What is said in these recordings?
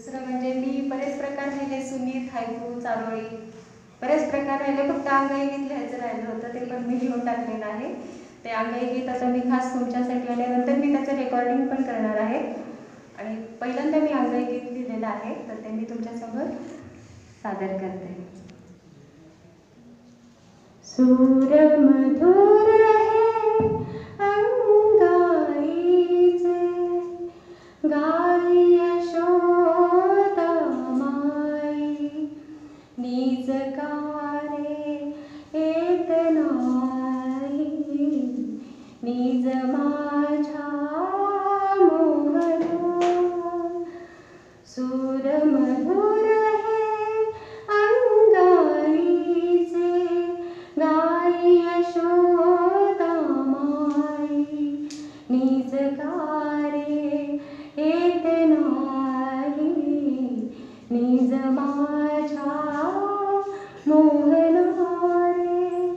दुसरं म्हणजे मी बरेच प्रकार लिहिले, सुनीत, हायकू, चारोळी बरेच प्रकार राहिले. फक्त अंगाई गीत लिहायचं राहिलं होतं, ते पण मी लिहून टाकलेलं आहे. ते अंगाई गीत आता मी खास तुमच्यासाठी आल्यानंतर मी त्याचं रेकॉर्डिंग पण करणार आहे. आणि पहिल्यांदा मी अंगाई गीत लिहिलेलं आहे, तर ते मी तुमच्यासमोर सादर करते. सूर मधुर है अंगाईचे, गाई यशोदा माई, निज कारे येत नाही, निज माझ्या मोहना. सूर मधुर है अंगाईचे, गाई यशोदा माई, निज कारे येत नाही, निज माझ्या मोहना रे.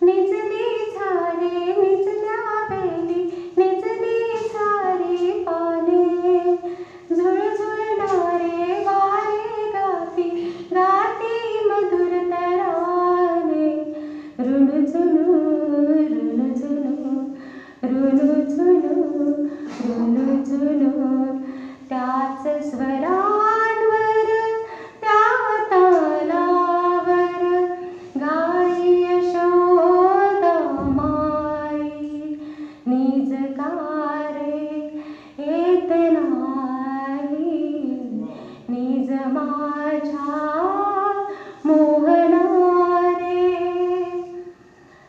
निजली झारे निजल्या वेली, निजली झारी पाने, झुळझुळणारे वारे गाती, गाती मधुर तराने. रुणझुणू रुणझुणू रुणझुणू रुणझुणू, त्याच स्वरांवर त्या तालावर, गाई यशोदा माई, निज कारे येत नाही, निज माझ्या मोहना रे.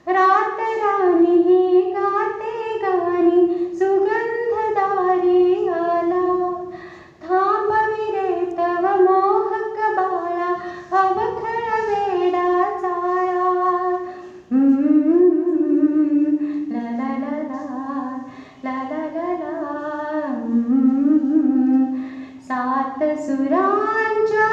रात राणी गाते गाणी, सुगंधदारी आला, थांबवी रे तव मोहक बाळा, अवखळ वेडा चाळा. ला ला ला ला ला ला ला ला. सात सुरांच्या